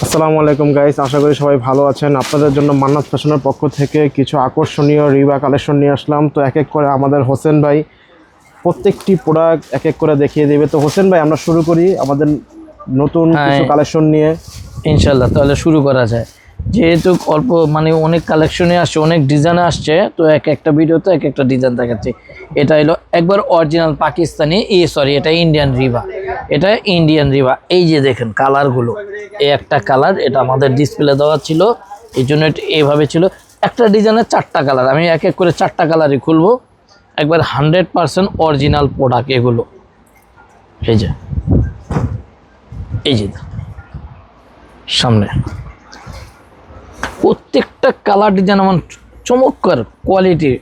আসসালামু আলাইকুম গাইস, আশা করি সবাই ভালো আছেন। আপনাদের জন্য মান্নাত ফ্যাশনের পক্ষ থেকে কিছু আকর্ষণীয় রিবা কালেকশন নিয়ে আসলাম। তো এক এক করে আমাদের হোসেন ভাই প্রত্যেকটি প্রোডাক্ট এক এক করে দেখিয়ে দেবে। তো হোসেন ভাই, আমরা শুরু করি আমাদের নতুন কিছু কালেকশন নিয়ে। ইনশাল্লাহ, তাহলে শুরু করা যায়। যেহেতু অল্প অনেক কালেকশনে আসছে, অনেক ডিজাইনে আসছে, তো এক একটা ভিডিওতে এক একটা ডিজাইন দেখাচ্ছি। এটা হলো একবার অরিজিনাল পাকিস্তানি, এটা ইন্ডিয়ান রিবা। এটা ইন্ডিয়ান রিবা। এই যে দেখেন কালারগুলো, এই একটা কালার, এটা আমাদের ডিসপ্লে দেওয়া ছিল, এই জন্য এটা এইভাবে ছিল। একটা ডিজাইনের 4টা কালার, আমি এক এক করে 4টা কালারই খুলবো। একবার 100% অরিজিনাল প্রোডাক্ট এগুলো। এই যে সামনে প্রত্যেকটা কালার ডিজাইন আমার চমৎকার কোয়ালিটি।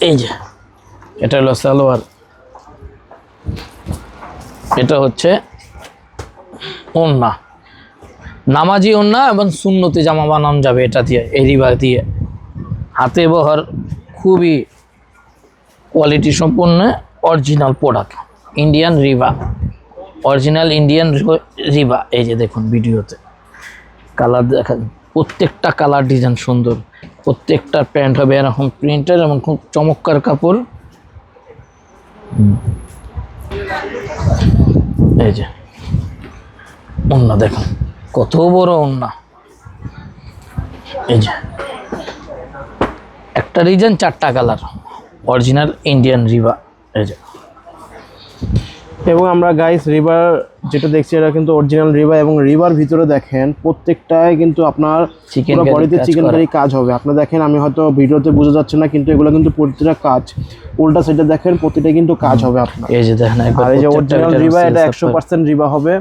এই যে এটা হলো সালোয়ার, এটা হচ্ছে ওড়না, নামাজি ওড়না এবং সুন্নতি জামা বানানো যাবে এটা দিয়ে, এই রিবা দিয়ে। হাতে বহর, খুবই কোয়ালিটি সম্পন্ন অরিজিনাল প্রোডাক্ট, ইন্ডিয়ান রিবা, অরিজিনাল ইন্ডিয়ান রিবা। এই যে দেখুন ভিডিওতে কালার দেখেন, প্রত্যেকটা কালার ডিজাইন সুন্দর। প্রত্যেকটা প্যান্ট হবে এরকম প্রিন্টের এবং খুব চমৎকার কাপড়। এই যে ওড়না দেখুন, কত বড় ওড়না। এই যে একটা ডিজাইন 4টা কালার, অরিজিনাল ইন্ডিয়ান রিবা। এই যে এবং আমরা গাইস রিবার যেটা দেখছি, এটা কিন্তু অরিজিনাল রিবা। এবং রিবার ভিতরে দেখেন প্রত্যেকটাই কিন্তু আপনার পুরো বডিতে চিকেন কারি কাজ হবে। আপনি দেখেন, আমি হয়তো ভিডিওতে বোঝা যাচ্ছে না, কিন্তু এগুলো কিন্তু প্রতিটা কাজ, উল্টা সাইডে দেখেন প্রতিটা কিন্তু কাজ হবে আপনার। এই যে দেখেন, আর এই যে অরিজিনাল রিবা, এটা 100% রিবা হবে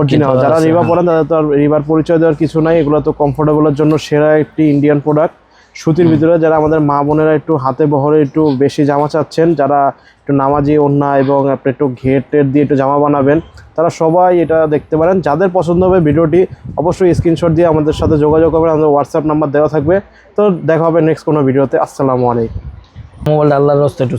অরিজিনাল। যারা রিবা পরেন তাদের তো আর রিবার পরিচয় দেওয়ার কিছু নাই। এগুলো তো কমফোর্টেবলের জন্য সেরা একটি ইন্ডিয়ান প্রোডাক্ট। সুতির ভিতরে যারা আমাদের মা বোনেরা একটু হাতে বহরে একটু বেশি জামা চাচ্ছেন, যারা একটু নামাজি ওড়না এবং আপনি একটু ঘেটের দিয়ে একটু জামা বানাবেন, তারা সবাই এটা দেখতে পারেন। যাদের পছন্দ হবে ভিডিওটি অবশ্যই স্ক্রিনশট দিয়ে আমাদের সাথে যোগাযোগ করবেন। আমাদের হোয়াটসঅ্যাপ নাম্বার দেওয়া থাকবে। তো দেখা হবে নেক্সট কোনো ভিডিওতে। আসসালামু আলাইকুম। মোবাইলটা আল্লাহর রাস্তায় একটু